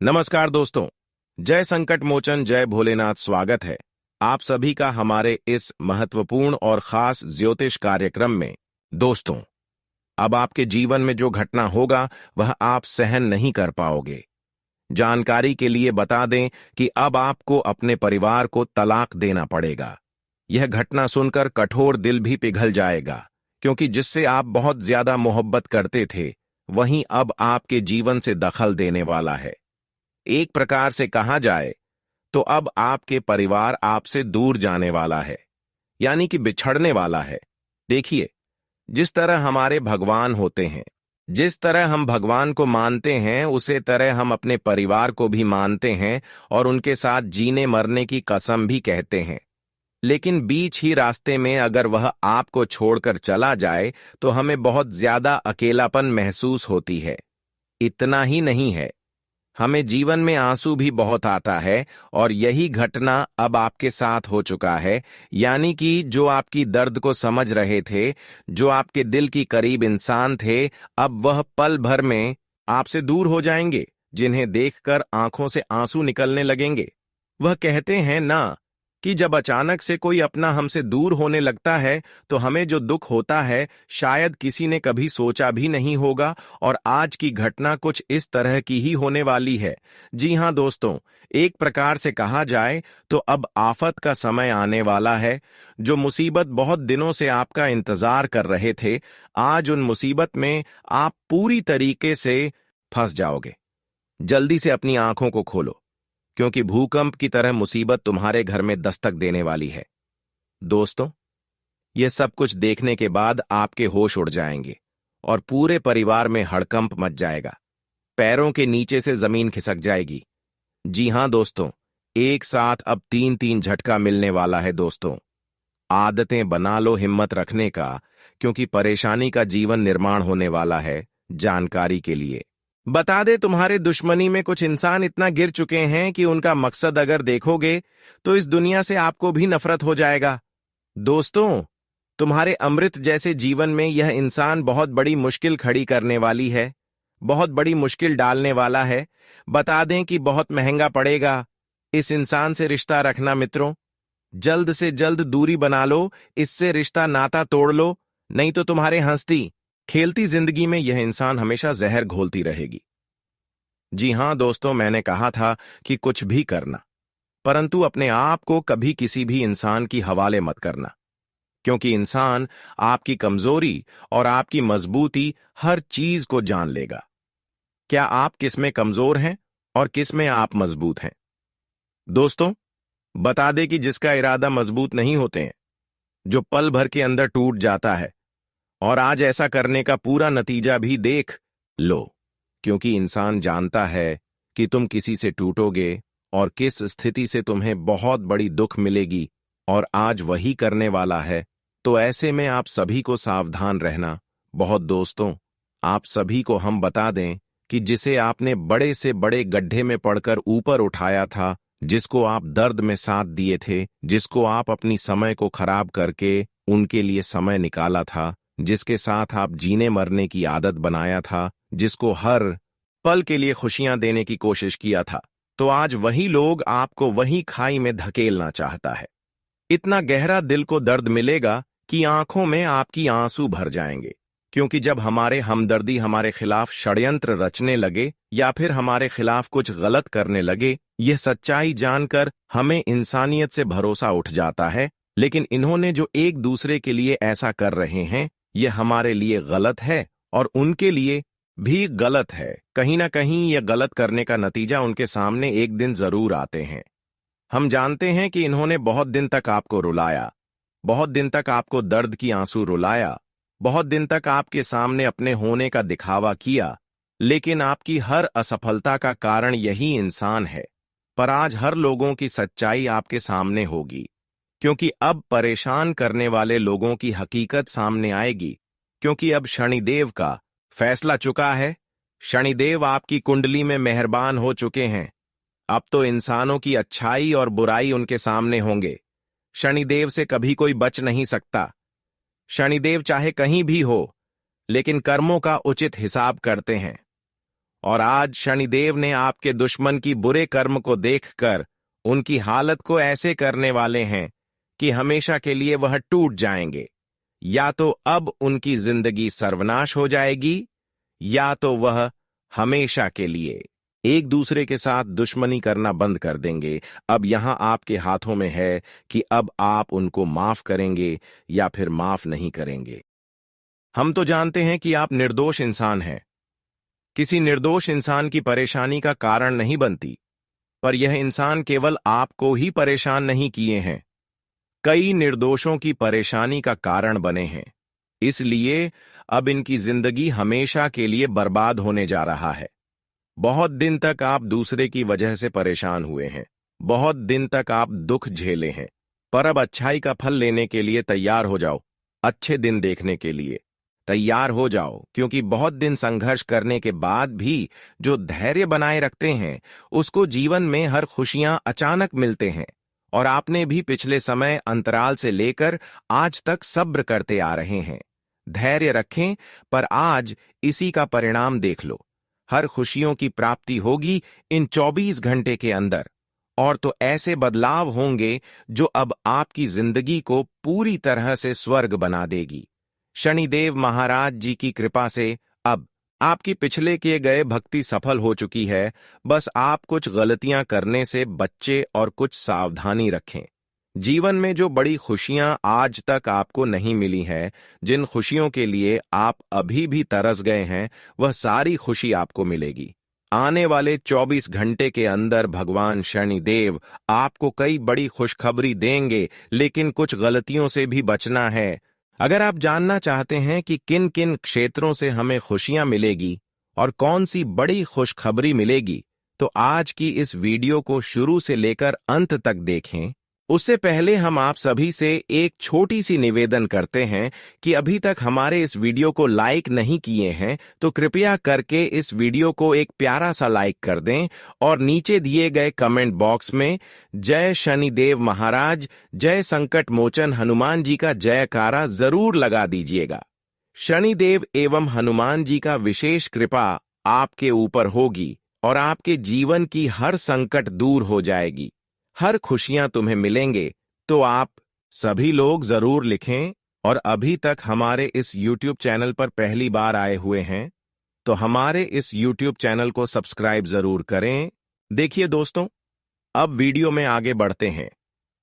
नमस्कार दोस्तों। जय संकट मोचन जय भोलेनाथ। स्वागत है आप सभी का हमारे इस महत्वपूर्ण और खास ज्योतिष कार्यक्रम में। दोस्तों, अब आपके जीवन में जो घटना होगा वह आप सहन नहीं कर पाओगे। जानकारी के लिए बता दें कि अब आपको अपने परिवार को तलाक देना पड़ेगा। यह घटना सुनकर कठोर दिल भी पिघल जाएगा, क्योंकि जिससे आप बहुत ज्यादा मोहब्बत करते थे वहीं अब आपके जीवन से दखल देने वाला है। एक प्रकार से कहा जाए तो अब आपके परिवार आपसे दूर जाने वाला है, यानी कि बिछड़ने वाला है। देखिए, जिस तरह हमारे भगवान होते हैं, जिस तरह हम भगवान को मानते हैं, उसे तरह हम अपने परिवार को भी मानते हैं और उनके साथ जीने मरने की कसम भी कहते हैं। लेकिन बीच ही रास्ते में अगर वह आपको छोड़कर चला जाए तो हमें बहुत ज्यादा अकेलापन महसूस होती है। इतना ही नहीं है, हमें जीवन में आंसू भी बहुत आता है और यही घटना अब आपके साथ हो चुका है। यानी कि जो आपकी दर्द को समझ रहे थे, जो आपके दिल की करीब इंसान थे, अब वह पल भर में आपसे दूर हो जाएंगे, जिन्हें देखकर आंखों से आंसू निकलने लगेंगे। वह कहते हैं ना कि जब अचानक से कोई अपना हमसे दूर होने लगता है तो हमें जो दुख होता है शायद किसी ने कभी सोचा भी नहीं होगा, और आज की घटना कुछ इस तरह की ही होने वाली है। जी हां दोस्तों, एक प्रकार से कहा जाए तो अब आफत का समय आने वाला है। जो मुसीबत बहुत दिनों से आपका इंतजार कर रहे थे, आज उन मुसीबत में आप पूरी तरीके से फंस जाओगे। जल्दी से अपनी आंखों को खोलो, क्योंकि भूकंप की तरह मुसीबत तुम्हारे घर में दस्तक देने वाली है। दोस्तों, यह सब कुछ देखने के बाद आपके होश उड़ जाएंगे और पूरे परिवार में हड़कंप मच जाएगा। पैरों के नीचे से जमीन खिसक जाएगी। जी हां दोस्तों, एक साथ अब 3-3 झटका मिलने वाला है। दोस्तों, आदतें बना लो हिम्मत रखने का, क्योंकि परेशानी का जीवन निर्माण होने वाला है। जानकारी के लिए बता दे, तुम्हारे दुश्मनी में कुछ इंसान इतना गिर चुके हैं कि उनका मकसद अगर देखोगे तो इस दुनिया से आपको भी नफरत हो जाएगा। दोस्तों, तुम्हारे अमृत जैसे जीवन में यह इंसान बहुत बड़ी मुश्किल खड़ी करने वाली है, बहुत बड़ी मुश्किल डालने वाला है। बता दें कि बहुत महंगा पड़ेगा इस इंसान से रिश्ता रखना। मित्रों, जल्द से जल्द दूरी बना लो, इससे रिश्ता नाता तोड़ लो, नहीं तो तुम्हारे हंसती खेलती जिंदगी में यह इंसान हमेशा जहर घोलती रहेगी। जी हां दोस्तों, मैंने कहा था कि कुछ भी करना, परंतु अपने आप को कभी किसी भी इंसान की हवाले मत करना, क्योंकि इंसान आपकी कमजोरी और आपकी मजबूती हर चीज को जान लेगा। क्या आप किस में कमजोर हैं और किस में आप मजबूत हैं? दोस्तों, बता दे कि जिसका इरादा मजबूत नहीं होते हैं, जो पल भर के अंदर टूट जाता है, और आज ऐसा करने का पूरा नतीजा भी देख लो, क्योंकि इंसान जानता है कि तुम किसी से टूटोगे और किस स्थिति से तुम्हें बहुत बड़ी दुख मिलेगी, और आज वही करने वाला है। तो ऐसे में आप सभी को सावधान रहना। बहुत दोस्तों, आप सभी को हम बता दें कि जिसे आपने बड़े से बड़े गड्ढे में पड़कर ऊपर उठाया था, जिसको आप दर्द में साथ दिए थे, जिसको आप अपनी समय को खराब करके उनके लिए समय निकाला था, जिसके साथ आप जीने मरने की आदत बनाया था, जिसको हर पल के लिए खुशियां देने की कोशिश किया था, तो आज वही लोग आपको वही खाई में धकेलना चाहता है। इतना गहरा दिल को दर्द मिलेगा कि आंखों में आपकी आंसू भर जाएंगे, क्योंकि जब हमारे हमदर्दी हमारे खिलाफ षड्यंत्र रचने लगे या फिर हमारे खिलाफ कुछ गलत करने लगे, यह सच्चाई जानकर हमें इंसानियत से भरोसा उठ जाता है। लेकिन इन्होंने जो एक दूसरे के लिए ऐसा कर रहे हैं, यह हमारे लिए गलत है और उनके लिए भी गलत है। कहीं ना कहीं यह गलत करने का नतीजा उनके सामने एक दिन जरूर आते हैं। हम जानते हैं कि इन्होंने बहुत दिन तक आपको रुलाया, बहुत दिन तक आपको दर्द की आंसू रुलाया, बहुत दिन तक आपके सामने अपने होने का दिखावा किया, लेकिन आपकी हर असफलता का कारण यही इंसान है। पर आज हर लोगों की सच्चाई आपके सामने होगी, क्योंकि अब परेशान करने वाले लोगों की हकीकत सामने आएगी, क्योंकि अब शनिदेव का फैसला चुका है। शनिदेव आपकी कुंडली में मेहरबान हो चुके हैं। अब तो इंसानों की अच्छाई और बुराई उनके सामने होंगे। शनिदेव से कभी कोई बच नहीं सकता। शनिदेव चाहे कहीं भी हो, लेकिन कर्मों का उचित हिसाब करते हैं। और आज शनिदेव ने आपके दुश्मन की बुरे कर्म को देखकर उनकी हालत को ऐसे करने वाले हैं कि हमेशा के लिए वह टूट जाएंगे। या तो अब उनकी जिंदगी सर्वनाश हो जाएगी, या तो वह हमेशा के लिए एक दूसरे के साथ दुश्मनी करना बंद कर देंगे। अब यहां आपके हाथों में है कि अब आप उनको माफ करेंगे या फिर माफ नहीं करेंगे। हम तो जानते हैं कि आप निर्दोष इंसान हैं, किसी निर्दोष इंसान की परेशानी का कारण नहीं बनती, पर यह इंसान केवल आपको ही परेशान नहीं किए हैं, कई निर्दोषों की परेशानी का कारण बने हैं। इसलिए अब इनकी जिंदगी हमेशा के लिए बर्बाद होने जा रहा है। बहुत दिन तक आप दूसरे की वजह से परेशान हुए हैं, बहुत दिन तक आप दुख झेले हैं, पर अब अच्छाई का फल लेने के लिए तैयार हो जाओ। अच्छे दिन देखने के लिए तैयार हो जाओ, क्योंकि बहुत दिन संघर्ष करने के बाद भी जो धैर्य बनाए रखते हैं उसको जीवन में हर खुशियां अचानक मिलते हैं। और आपने भी पिछले समय अंतराल से लेकर आज तक सब्र करते आ रहे हैं। धैर्य रखें, पर आज इसी का परिणाम देख लो। हर खुशियों की प्राप्ति होगी इन 24 घंटे के अंदर, और तो ऐसे बदलाव होंगे जो अब आपकी जिंदगी को पूरी तरह से स्वर्ग बना देगी। शनिदेव महाराज जी की कृपा से अब आपकी पिछले किए गए भक्ति सफल हो चुकी है। बस आप कुछ गलतियां करने से बच्चे और कुछ सावधानी रखें। जीवन में जो बड़ी खुशियां आज तक आपको नहीं मिली हैं, जिन खुशियों के लिए आप अभी भी तरस गए हैं, वह सारी खुशी आपको मिलेगी। आने वाले 24 घंटे के अंदर भगवान शनिदेव आपको कई बड़ी खुशखबरी देंगे, लेकिन कुछ गलतियों से भी बचना है। अगर आप जानना चाहते हैं कि किन किन क्षेत्रों से हमें खुशियां मिलेगी और कौन सी बड़ी खुशखबरी मिलेगी, तो आज की इस वीडियो को शुरू से लेकर अंत तक देखें। उससे पहले हम आप सभी से एक छोटी सी निवेदन करते हैं कि अभी तक हमारे इस वीडियो को लाइक नहीं किए हैं तो कृपया करके इस वीडियो को एक प्यारा सा लाइक कर दें और नीचे दिए गए कमेंट बॉक्स में जय शनिदेव महाराज, जय संकट मोचन हनुमान जी का जयकारा जरूर लगा दीजिएगा। शनिदेव एवं हनुमान जी का विशेष कृपा आपके ऊपर होगी और आपके जीवन की हर संकट दूर हो जाएगी, हर खुशियां तुम्हें मिलेंगे। तो आप सभी लोग जरूर लिखें, और अभी तक हमारे इस YouTube चैनल पर पहली बार आए हुए हैं तो हमारे इस YouTube चैनल को सब्सक्राइब जरूर करें। देखिए दोस्तों, अब वीडियो में आगे बढ़ते हैं।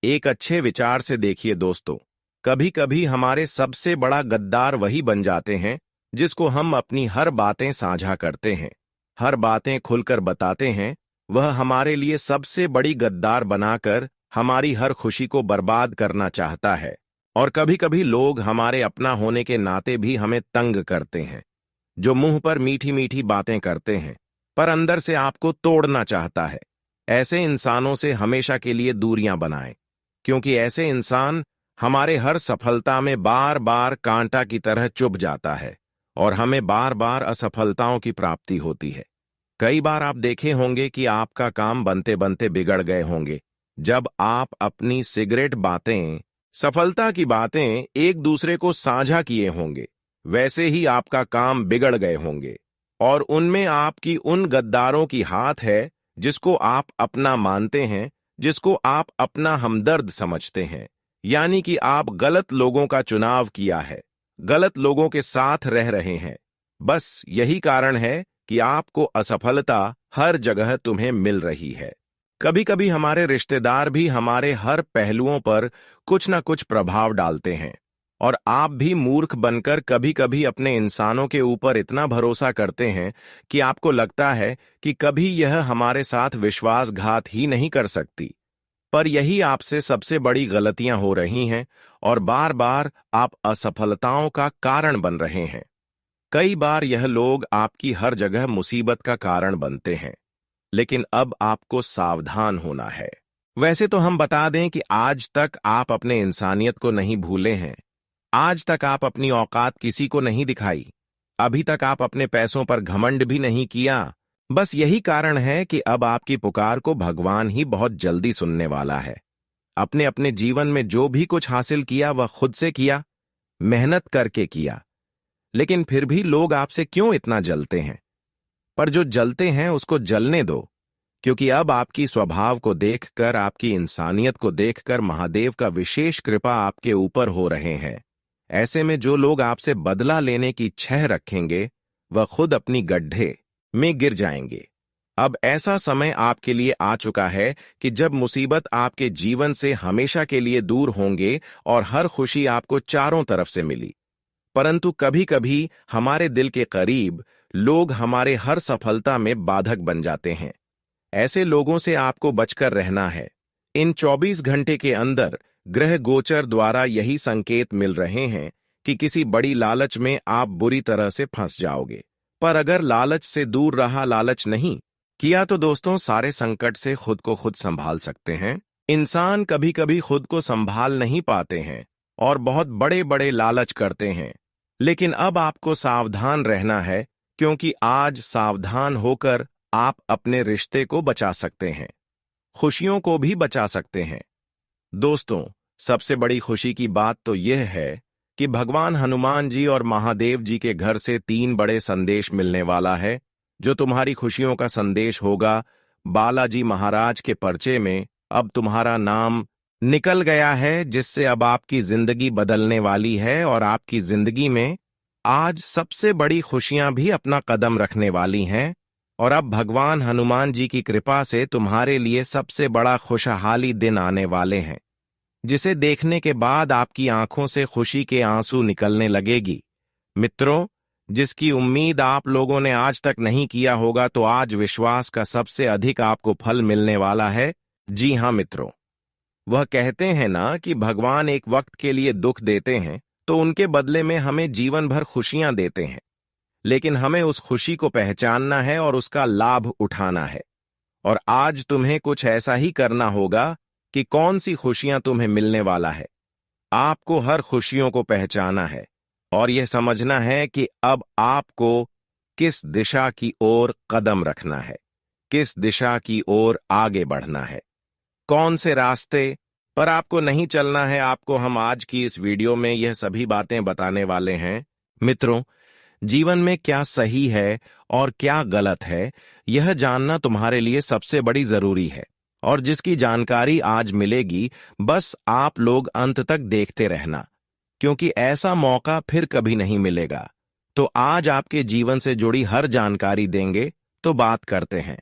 एक अच्छे विचार से देखिए दोस्तों, कभी कभी हमारे सबसे बड़ा गद्दार वही बन जाते हैं जिसको हम अपनी हर बातें साझा करते हैं, हर बातें खुलकर बताते हैं। वह हमारे लिए सबसे बड़ी गद्दार बनाकर हमारी हर खुशी को बर्बाद करना चाहता है। और कभी कभी लोग हमारे अपना होने के नाते भी हमें तंग करते हैं, जो मुंह पर मीठी मीठी बातें करते हैं पर अंदर से आपको तोड़ना चाहता है। ऐसे इंसानों से हमेशा के लिए दूरियां बनाएं, क्योंकि ऐसे इंसान हमारे हर सफलता में बार बार कांटा की तरह चुभ जाता है और हमें बार बार असफलताओं की प्राप्ति होती है। कई बार आप देखे होंगे कि आपका काम बनते बनते बिगड़ गए होंगे, जब आप अपनी सिगरेट बातें, सफलता की बातें एक दूसरे को साझा किए होंगे। वैसे ही आपका काम बिगड़ गए होंगे और उनमें आपकी उन गद्दारों की हाथ है जिसको आप अपना मानते हैं, जिसको आप अपना हमदर्द समझते हैं। यानी कि आप गलत लोगों का चुनाव किया है, गलत लोगों के साथ रह रहे हैं। बस यही कारण है कि आपको असफलता हर जगह तुम्हें मिल रही है। कभी कभी हमारे रिश्तेदार भी हमारे हर पहलुओं पर कुछ न कुछ प्रभाव डालते हैं, और आप भी मूर्ख बनकर कभी कभी अपने इंसानों के ऊपर इतना भरोसा करते हैं कि आपको लगता है कि कभी यह हमारे साथ विश्वासघात ही नहीं कर सकती। पर यही आपसे सबसे बड़ी गलतियां हो रही हैं और बार बार आप असफलताओं का कारण बन रहे हैं। कई बार यह लोग आपकी हर जगह मुसीबत का कारण बनते हैं, लेकिन अब आपको सावधान होना है। वैसे तो हम बता दें कि आज तक आप अपने इंसानियत को नहीं भूले हैं, आज तक आप अपनी औकात किसी को नहीं दिखाई, अभी तक आप अपने पैसों पर घमंड भी नहीं किया। बस यही कारण है कि अब आपकी पुकार को भगवान ही बहुत जल्दी सुनने वाला है। अपने अपने जीवन में जो भी कुछ हासिल किया वह खुद से किया, मेहनत करके किया, लेकिन फिर भी लोग आपसे क्यों इतना जलते हैं? पर जो जलते हैं उसको जलने दो, क्योंकि अब आपकी स्वभाव को देखकर, आपकी इंसानियत को देखकर महादेव का विशेष कृपा आपके ऊपर हो रहे हैं। ऐसे में जो लोग आपसे बदला लेने की छह रखेंगे वह खुद अपनी गड्ढे में गिर जाएंगे। अब ऐसा समय आपके लिए आ चुका है कि जब मुसीबत आपके जीवन से हमेशा के लिए दूर होंगे और हर खुशी आपको चारों तरफ से मिली। परंतु कभी कभी हमारे दिल के करीब लोग हमारे हर सफलता में बाधक बन जाते हैं। ऐसे लोगों से आपको बचकर रहना है। इन 24 घंटे के अंदर ग्रह गोचर द्वारा यही संकेत मिल रहे हैं कि किसी बड़ी लालच में आप बुरी तरह से फंस जाओगे। पर अगर लालच से दूर रहा, लालच नहीं किया, तो दोस्तों सारे संकट से खुद को खुद संभाल सकते हैं। इंसान कभी कभी खुद को संभाल नहीं पाते हैं और बहुत बड़े बड़े लालच करते हैं। लेकिन अब आपको सावधान रहना है, क्योंकि आज सावधान होकर आप अपने रिश्ते को बचा सकते हैं, खुशियों को भी बचा सकते हैं। दोस्तों, सबसे बड़ी खुशी की बात तो यह है कि भगवान हनुमान जी और महादेव जी के घर से 3 बड़े संदेश मिलने वाला है, जो तुम्हारी खुशियों का संदेश होगा। बालाजी महाराज के पर्चे में अब तुम्हारा नाम निकल गया है, जिससे अब आपकी जिंदगी बदलने वाली है और आपकी जिंदगी में आज सबसे बड़ी खुशियां भी अपना कदम रखने वाली हैं। और अब भगवान हनुमान जी की कृपा से तुम्हारे लिए सबसे बड़ा खुशहाली दिन आने वाले हैं, जिसे देखने के बाद आपकी आंखों से खुशी के आंसू निकलने लगेगी। मित्रों, जिसकी उम्मीद आप लोगों ने आज तक नहीं किया होगा, तो आज विश्वास का सबसे अधिक आपको फल मिलने वाला है। जी हां मित्रों, वह कहते हैं ना कि भगवान एक वक्त के लिए दुख देते हैं तो उनके बदले में हमें जीवन भर खुशियां देते हैं। लेकिन हमें उस खुशी को पहचानना है और उसका लाभ उठाना है। और आज तुम्हें कुछ ऐसा ही करना होगा कि कौन सी खुशियां तुम्हें मिलने वाला है। आपको हर खुशियों को पहचाना है और यह समझना है कि अब आपको किस दिशा की ओर कदम रखना है, किस दिशा की ओर आगे बढ़ना है, कौन से रास्ते पर आपको नहीं चलना है। आपको हम आज की इस वीडियो में यह सभी बातें बताने वाले हैं। मित्रों, जीवन में क्या सही है और क्या गलत है, यह जानना तुम्हारे लिए सबसे बड़ी जरूरी है। और जिसकी जानकारी आज मिलेगी, बस आप लोग अंत तक देखते रहना, क्योंकि ऐसा मौका फिर कभी नहीं मिलेगा। तो आज आपके जीवन से जुड़ी हर जानकारी देंगे, तो बात करते हैं।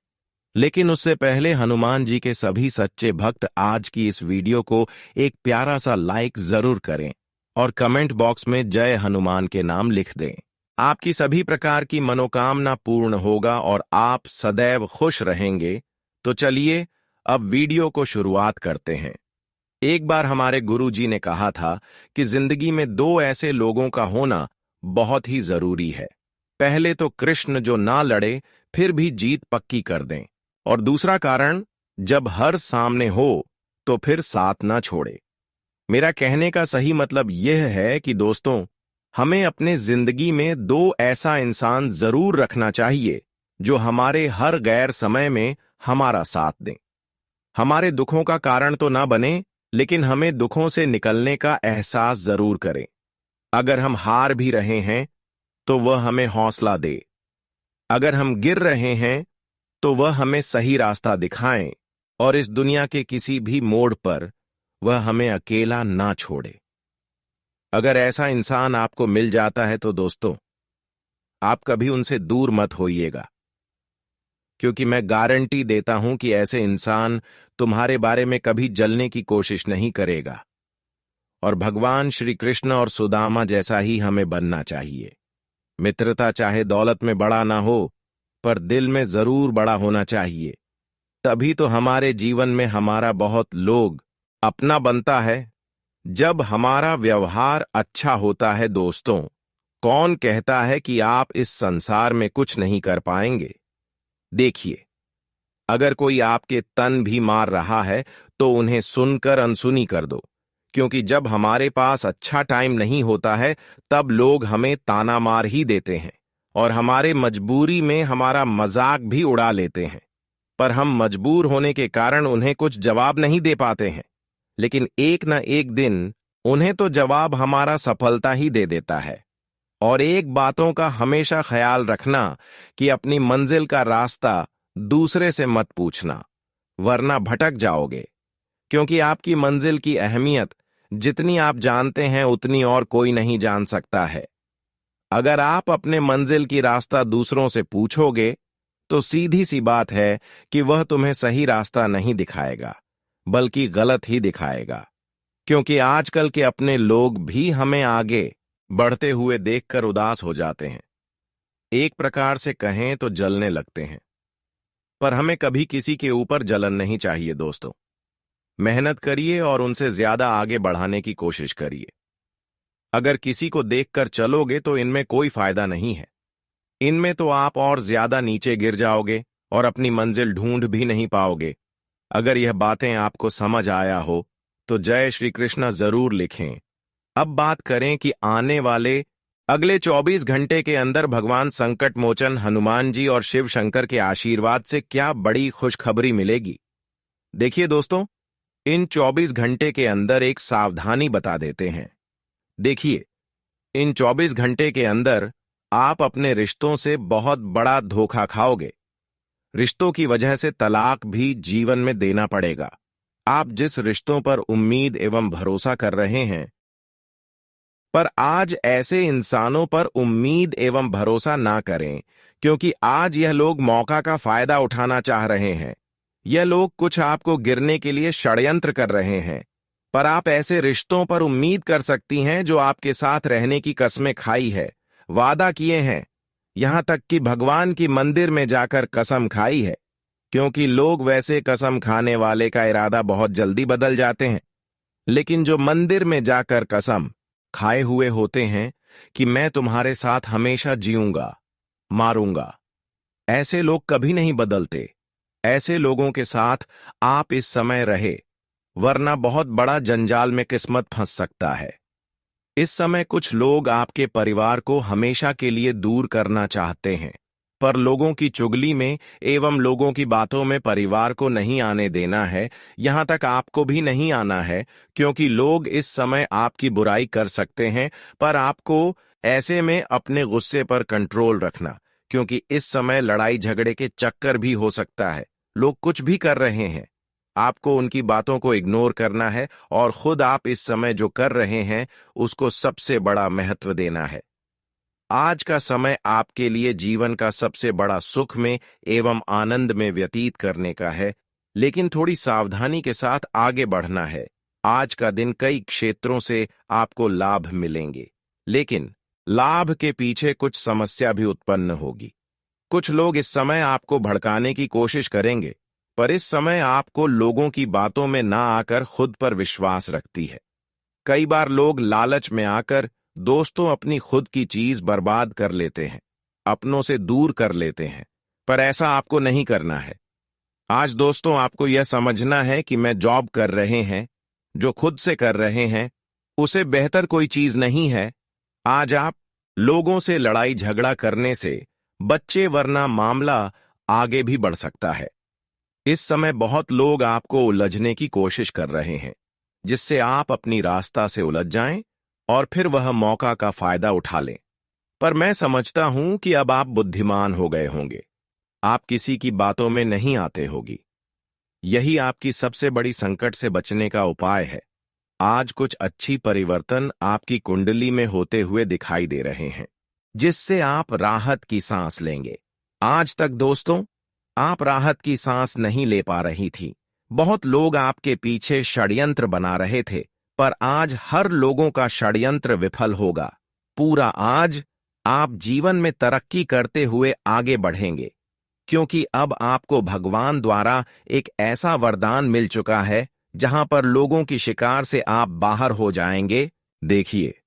लेकिन उससे पहले हनुमान जी के सभी सच्चे भक्त आज की इस वीडियो को एक प्यारा सा लाइक जरूर करें और कमेंट बॉक्स में जय हनुमान के नाम लिख दें। आपकी सभी प्रकार की मनोकामना पूर्ण होगा और आप सदैव खुश रहेंगे। तो चलिए अब वीडियो को शुरुआत करते हैं। एक बार हमारे गुरुजी ने कहा था कि जिंदगी में 2 ऐसे लोगों का होना बहुत ही जरूरी है। पहले तो कृष्ण, जो ना लड़े फिर भी जीत पक्की कर दें, और दूसरा कारण, जब हर सामने हो तो फिर साथ ना छोड़े। मेरा कहने का सही मतलब यह है कि दोस्तों, हमें अपने जिंदगी में 2 ऐसा इंसान जरूर रखना चाहिए जो हमारे हर गैर समय में हमारा साथ दें। हमारे दुखों का कारण तो ना बने, लेकिन हमें दुखों से निकलने का एहसास जरूर करें। अगर हम हार भी रहे हैं तो वह हमें हौसला दे। अगर हम गिर रहे हैं तो वह हमें सही रास्ता दिखाएं, और इस दुनिया के किसी भी मोड़ पर वह हमें अकेला ना छोड़े। अगर ऐसा इंसान आपको मिल जाता है तो दोस्तों, आप कभी उनसे दूर मत होइएगा, क्योंकि मैं गारंटी देता हूं कि ऐसे इंसान तुम्हारे बारे में कभी जलने की कोशिश नहीं करेगा। और भगवान श्री कृष्ण और सुदामा जैसा ही हमें बनना चाहिए। मित्रता चाहे दौलत में बड़ा ना हो, पर दिल में जरूर बड़ा होना चाहिए। तभी तो हमारे जीवन में हमारा बहुत लोग अपना बनता है। जब हमारा व्यवहार अच्छा होता है दोस्तों, कौन कहता है कि आप इस संसार में कुछ नहीं कर पाएंगे। देखिए, अगर कोई आपके तन भी मार रहा है तो उन्हें सुनकर अनसुनी कर दो, क्योंकि जब हमारे पास अच्छा टाइम नहीं होता है तब लोग हमें ताना मार ही देते हैं और हमारे मजबूरी में हमारा मजाक भी उड़ा लेते हैं। पर हम मजबूर होने के कारण उन्हें कुछ जवाब नहीं दे पाते हैं, लेकिन एक न एक दिन उन्हें तो जवाब हमारा सफलता ही दे देता है। और एक बातों का हमेशा ख्याल रखना कि अपनी मंजिल का रास्ता दूसरे से मत पूछना, वरना भटक जाओगे। क्योंकि आपकी मंजिल की अहमियत जितनी आप जानते हैं उतनी और कोई नहीं जान सकता है। अगर आप अपने मंजिल की रास्ता दूसरों से पूछोगे तो सीधी सी बात है कि वह तुम्हें सही रास्ता नहीं दिखाएगा, बल्कि गलत ही दिखाएगा। क्योंकि आजकल के अपने लोग भी हमें आगे बढ़ते हुए देखकर उदास हो जाते हैं। एक प्रकार से कहें तो जलने लगते हैं। पर हमें कभी किसी के ऊपर जलन नहीं चाहिए दोस्तों। मेहनत करिए और उनसे ज्यादा आगे बढ़ाने की कोशिश करिए। अगर किसी को देखकर चलोगे तो इनमें कोई फायदा नहीं है। इनमें तो आप और ज्यादा नीचे गिर जाओगे और अपनी मंजिल ढूंढ भी नहीं पाओगे। अगर यह बातें आपको समझ आया हो तो जय श्री कृष्णा जरूर लिखें। अब बात करें कि आने वाले अगले 24 घंटे के अंदर भगवान संकट मोचन हनुमान जी और शिव शंकर के आशीर्वाद से क्या बड़ी खुशखबरी मिलेगी। देखिए दोस्तों, इन 24 घंटे के अंदर एक सावधानी बता देते हैं। देखिए, इन 24 घंटे के अंदर आप अपने रिश्तों से बहुत बड़ा धोखा खाओगे। रिश्तों की वजह से तलाक भी जीवन में देना पड़ेगा। आप जिस रिश्तों पर उम्मीद एवं भरोसा कर रहे हैं, पर आज ऐसे इंसानों पर उम्मीद एवं भरोसा ना करें, क्योंकि आज यह लोग मौका का फायदा उठाना चाह रहे हैं। यह लोग कुछ आपको गिरने के लिए षड्यंत्र कर रहे हैं। पर आप ऐसे रिश्तों पर उम्मीद कर सकती हैं जो आपके साथ रहने की कस्में खाई है, वादा किए हैं, यहां तक कि भगवान की मंदिर में जाकर कसम खाई है। क्योंकि लोग वैसे कसम खाने वाले का इरादा बहुत जल्दी बदल जाते हैं, लेकिन जो मंदिर में जाकर कसम खाए हुए होते हैं कि मैं तुम्हारे साथ हमेशा जीऊंगा, मारूंगा, ऐसे लोग कभी नहीं बदलते। ऐसे लोगों के साथ आप इस समय रहे, वरना बहुत बड़ा जंजाल में किस्मत फंस सकता है। इस समय कुछ लोग आपके परिवार को हमेशा के लिए दूर करना चाहते हैं, पर लोगों की चुगली में एवं लोगों की बातों में परिवार को नहीं आने देना है। यहां तक आपको भी नहीं आना है, क्योंकि लोग इस समय आपकी बुराई कर सकते हैं। पर आपको ऐसे में अपने गुस्से पर कंट्रोल रखना, क्योंकि इस समय लड़ाई झगड़े के चक्कर भी हो सकता है। लोग कुछ भी कर रहे हैं, आपको उनकी बातों को इग्नोर करना है और खुद आप इस समय जो कर रहे हैं उसको सबसे बड़ा महत्व देना है। आज का समय आपके लिए जीवन का सबसे बड़ा सुख में एवं आनंद में व्यतीत करने का है, लेकिन थोड़ी सावधानी के साथ आगे बढ़ना है। आज का दिन कई क्षेत्रों से आपको लाभ मिलेंगे, लेकिन लाभ के पीछे कुछ समस्या भी उत्पन्न होगी। कुछ लोग इस समय आपको भड़काने की कोशिश करेंगे, पर इस समय आपको लोगों की बातों में ना आकर खुद पर विश्वास रखती है। कई बार लोग लालच में आकर दोस्तों अपनी खुद की चीज बर्बाद कर लेते हैं, अपनों से दूर कर लेते हैं, पर ऐसा आपको नहीं करना है। आज दोस्तों आपको यह समझना है कि मैं जॉब कर रहे हैं, जो खुद से कर रहे हैं उसे बेहतर कोई चीज नहीं है। आज आप लोगों से लड़ाई झगड़ा करने से बच्चे, वरना मामला आगे भी बढ़ सकता है। इस समय बहुत लोग आपको उलझने की कोशिश कर रहे हैं, जिससे आप अपनी रास्ता से उलझ जाएं और फिर वह मौका का फायदा उठा लें। पर मैं समझता हूं कि अब आप बुद्धिमान हो गए होंगे, आप किसी की बातों में नहीं आते होगी। यही आपकी सबसे बड़ी संकट से बचने का उपाय है। आज कुछ अच्छी परिवर्तन आपकी कुंडली में होते हुए दिखाई दे रहे हैं, जिससे आप राहत की सांस लेंगे। आज तक दोस्तों आप राहत की सांस नहीं ले पा रही थी। बहुत लोग आपके पीछे षड्यंत्र बना रहे थे, पर आज हर लोगों का षड्यंत्र विफल होगा। पूरा आज आप जीवन में तरक्की करते हुए आगे बढ़ेंगे, क्योंकि अब आपको भगवान द्वारा एक ऐसा वरदान मिल चुका है जहां पर लोगों की शिकार से आप बाहर हो जाएंगे। देखिए,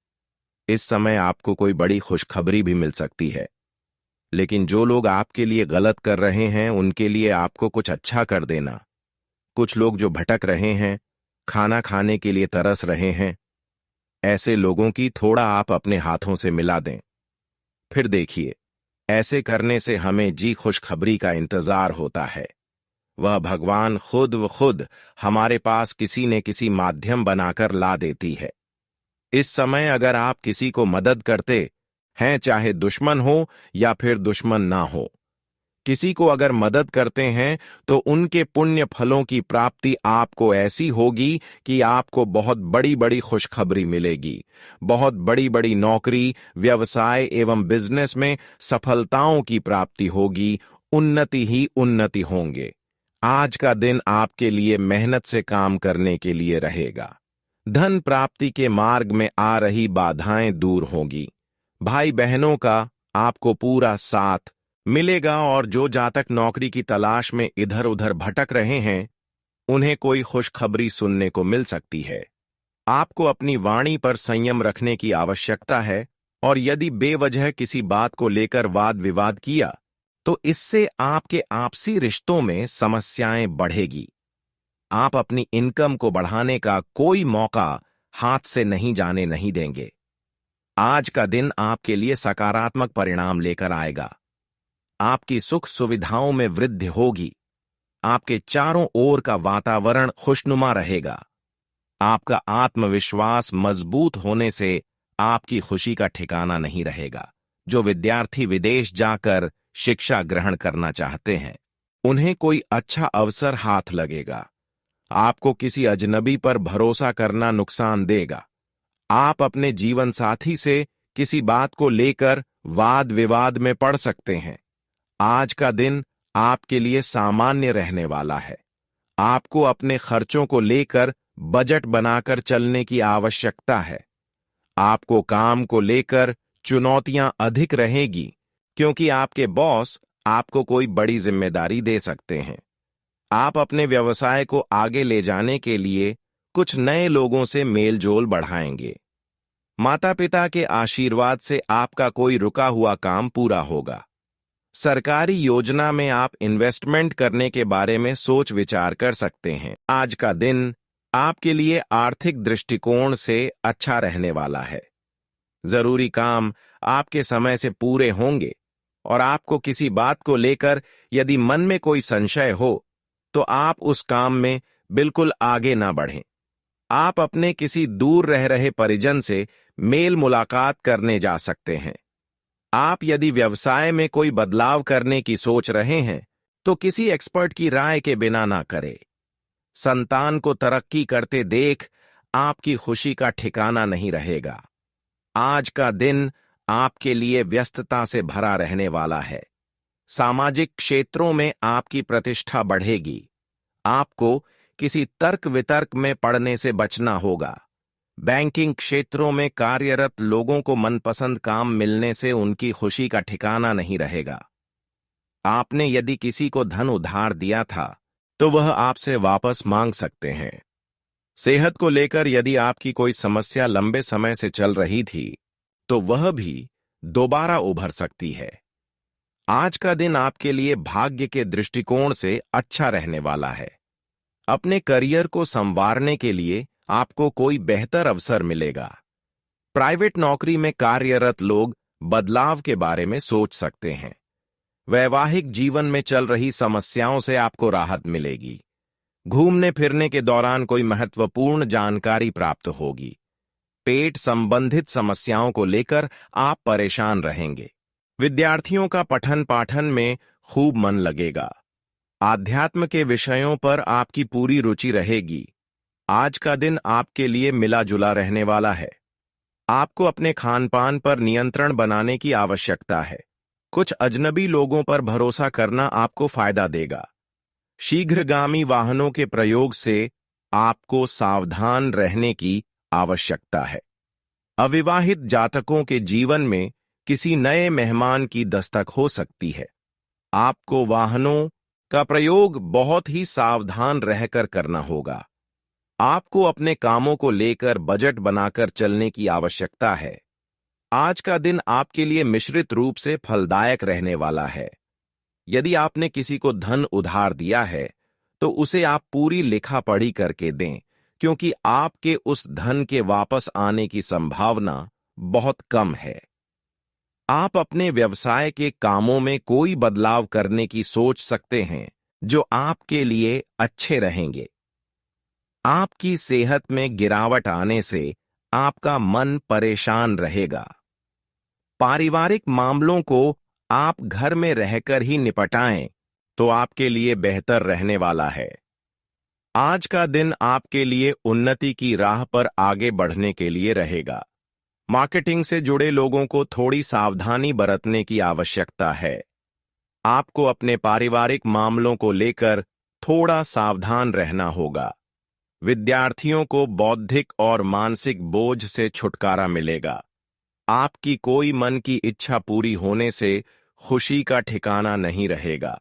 इस समय आपको कोई बड़ी खुशखबरी भी मिल सकती है, लेकिन जो लोग आपके लिए गलत कर रहे हैं उनके लिए आपको कुछ अच्छा कर देना। कुछ लोग जो भटक रहे हैं, खाना खाने के लिए तरस रहे हैं, ऐसे लोगों की थोड़ा आप अपने हाथों से मिला दें। फिर देखिए, ऐसे करने से हमें जी खुशखबरी का इंतजार होता है। वह भगवान खुद व खुद हमारे पास किसी न किसी माध्यम बनाकर ला देती है। इस समय अगर आप किसी को मदद करते हैं, चाहे दुश्मन हो या फिर दुश्मन ना हो। किसी को अगर मदद करते हैं तो उनके पुण्य फलों की प्राप्ति आपको ऐसी होगी कि आपको बहुत बड़ी बड़ी खुशखबरी मिलेगी। बहुत बड़ी बड़ी नौकरी, व्यवसाय एवं बिजनेस में सफलताओं की प्राप्ति होगी। उन्नति ही उन्नति होंगे। आज का दिन आपके लिए मेहनत से काम करने के लिए रहेगा। धन प्राप्ति के मार्ग में आ रही बाधाएं दूर होंगी। भाई बहनों का आपको पूरा साथ मिलेगा और जो जातक नौकरी की तलाश में इधर उधर भटक रहे हैं, उन्हें कोई खुशखबरी सुनने को मिल सकती है। आपको अपनी वाणी पर संयम रखने की आवश्यकता है और यदि बेवजह किसी बात को लेकर वाद विवाद किया तो इससे आपके आपसी रिश्तों में समस्याएं बढ़ेगी। आप अपनी इनकम को बढ़ाने का कोई मौका हाथ से नहीं जाने नहीं देंगे। आज का दिन आपके लिए सकारात्मक परिणाम लेकर आएगा। आपकी सुख सुविधाओं में वृद्धि होगी। आपके चारों ओर का वातावरण खुशनुमा रहेगा। आपका आत्मविश्वास मजबूत होने से आपकी खुशी का ठिकाना नहीं रहेगा। जो विद्यार्थी विदेश जाकर शिक्षा ग्रहण करना चाहते हैं, उन्हें कोई अच्छा अवसर हाथ लगेगा। आपको किसी अजनबी पर भरोसा करना नुकसान देगा। आप अपने जीवन साथी से किसी बात को लेकर वाद विवाद में पड़ सकते हैं। आज का दिन आपके लिए सामान्य रहने वाला है। आपको अपने खर्चों को लेकर बजट बनाकर चलने की आवश्यकता है। आपको काम को लेकर चुनौतियां अधिक रहेगी क्योंकि आपके बॉस आपको कोई बड़ी जिम्मेदारी दे सकते हैं। आप अपने व्यवसाय को आगे ले जाने के लिए कुछ नए लोगों से मेलजोल बढ़ाएंगे। माता पिता के आशीर्वाद से आपका कोई रुका हुआ काम पूरा होगा। सरकारी योजना में आप इन्वेस्टमेंट करने के बारे में सोच विचार कर सकते हैं। आज का दिन आपके लिए आर्थिक दृष्टिकोण से अच्छा रहने वाला है। जरूरी काम आपके समय से पूरे होंगे और आपको किसी बात को लेकर यदि मन में कोई संशय हो तो आप उस काम में बिल्कुल आगे ना बढ़ें। आप अपने किसी दूर रह रहे परिजन से मेल मुलाकात करने जा सकते हैं। आप यदि व्यवसाय में कोई बदलाव करने की सोच रहे हैं तो किसी एक्सपर्ट की राय के बिना ना करें। संतान को तरक्की करते देख आपकी खुशी का ठिकाना नहीं रहेगा। आज का दिन आपके लिए व्यस्तता से भरा रहने वाला है। सामाजिक क्षेत्रों में आपकी प्रतिष्ठा बढ़ेगी। आपको किसी तर्क वितर्क में पड़ने से बचना होगा। बैंकिंग क्षेत्रों में कार्यरत लोगों को मनपसंद काम मिलने से उनकी खुशी का ठिकाना नहीं रहेगा। आपने यदि किसी को धन उधार दिया था तो वह आपसे वापस मांग सकते हैं। सेहत को लेकर यदि आपकी कोई समस्या लंबे समय से चल रही थी तो वह भी दोबारा उभर सकती है। आज का दिन आपके लिए भाग्य के दृष्टिकोण से अच्छा रहने वाला है। अपने करियर को संवारने के लिए आपको कोई बेहतर अवसर मिलेगा। प्राइवेट नौकरी में कार्यरत लोग बदलाव के बारे में सोच सकते हैं। वैवाहिक जीवन में चल रही समस्याओं से आपको राहत मिलेगी। घूमने फिरने के दौरान कोई महत्वपूर्ण जानकारी प्राप्त होगी। पेट संबंधित समस्याओं को लेकर आप परेशान रहेंगे। विद्यार्थियों का पठन पाठन में खूब मन लगेगा। आध्यात्म के विषयों पर आपकी पूरी रुचि रहेगी। आज का दिन आपके लिए मिला जुला रहने वाला है। आपको अपने खान पान पर नियंत्रण बनाने की आवश्यकता है। कुछ अजनबी लोगों पर भरोसा करना आपको फायदा देगा। शीघ्रगामी वाहनों के प्रयोग से आपको सावधान रहने की आवश्यकता है। अविवाहित जातकों के जीवन में किसी नए मेहमान की दस्तक हो सकती है। आपको वाहनों का प्रयोग बहुत ही सावधान रहकर करना होगा। आपको अपने कामों को लेकर बजट बनाकर चलने की आवश्यकता है। आज का दिन आपके लिए मिश्रित रूप से फलदायक रहने वाला है। यदि आपने किसी को धन उधार दिया है तो उसे आप पूरी लिखा पढ़ी करके दें, क्योंकि आपके उस धन के वापस आने की संभावना बहुत कम है। आप अपने व्यवसाय के कामों में कोई बदलाव करने की सोच सकते हैं जो आपके लिए अच्छे रहेंगे। आपकी सेहत में गिरावट आने से आपका मन परेशान रहेगा। पारिवारिक मामलों को आप घर में रहकर ही निपटाएं तो आपके लिए बेहतर रहने वाला है। आज का दिन आपके लिए उन्नति की राह पर आगे बढ़ने के लिए रहेगा। मार्केटिंग से जुड़े लोगों को थोड़ी सावधानी बरतने की आवश्यकता है। आपको अपने पारिवारिक मामलों को लेकर थोड़ा सावधान रहना होगा। विद्यार्थियों को बौद्धिक और मानसिक बोझ से छुटकारा मिलेगा। आपकी कोई मन की इच्छा पूरी होने से खुशी का ठिकाना नहीं रहेगा।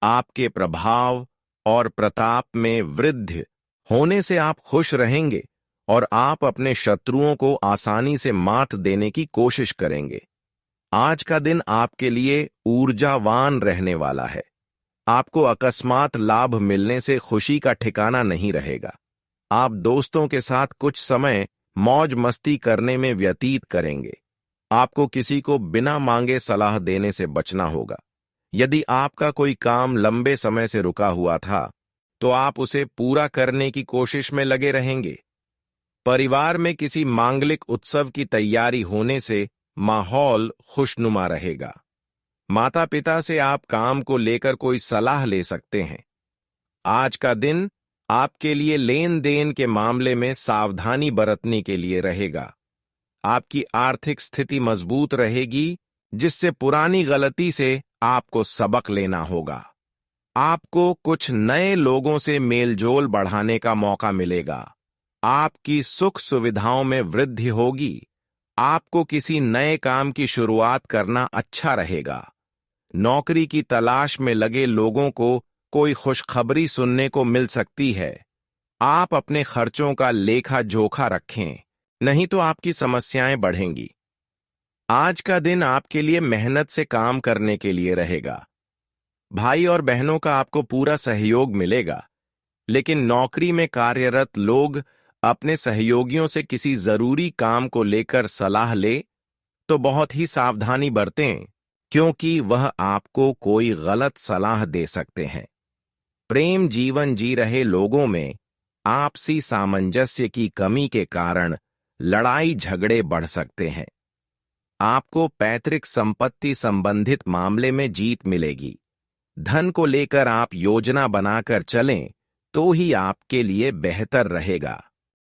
आपके प्रभाव और प्रताप में वृद्धि होने से आप खुश रहेंगे और आप अपने शत्रुओं को आसानी से मात देने की कोशिश करेंगे। आज का दिन आपके लिए ऊर्जावान रहने वाला है। आपको अकस्मात लाभ मिलने से खुशी का ठिकाना नहीं रहेगा। आप दोस्तों के साथ कुछ समय मौज मस्ती करने में व्यतीत करेंगे। आपको किसी को बिना मांगे सलाह देने से बचना होगा। यदि आपका कोई काम लंबे समय से रुका हुआ था, तो आप उसे पूरा करने की कोशिश में लगे रहेंगे। परिवार में किसी मांगलिक उत्सव की तैयारी होने से माहौल खुशनुमा रहेगा। माता पिता से आप काम को लेकर कोई सलाह ले सकते हैं। आज का दिन आपके लिए लेन देन के मामले में सावधानी बरतने के लिए रहेगा। आपकी आर्थिक स्थिति मजबूत रहेगी, जिससे पुरानी गलती से आपको सबक लेना होगा। आपको कुछ नए लोगों से मेलजोल बढ़ाने का मौका मिलेगा। आपकी सुख सुविधाओं में वृद्धि होगी। आपको किसी नए काम की शुरुआत करना अच्छा रहेगा। नौकरी की तलाश में लगे लोगों को कोई खुशखबरी सुनने को मिल सकती है। आप अपने खर्चों का लेखा जोखा रखें, नहीं तो आपकी समस्याएं बढ़ेंगी। आज का दिन आपके लिए मेहनत से काम करने के लिए रहेगा। भाई और बहनों का आपको पूरा सहयोग मिलेगा, लेकिन नौकरी में कार्यरत लोग अपने सहयोगियों से किसी जरूरी काम को लेकर सलाह ले तो बहुत ही सावधानी बरतें, क्योंकि वह आपको कोई गलत सलाह दे सकते हैं। प्रेम जीवन जी रहे लोगों में आपसी सामंजस्य की कमी के कारण लड़ाई झगड़े बढ़ सकते हैं। आपको पैतृक संपत्ति संबंधित मामले में जीत मिलेगी। धन को लेकर आप योजना बनाकर चलें तो ही आपके लिए बेहतर रहेगा।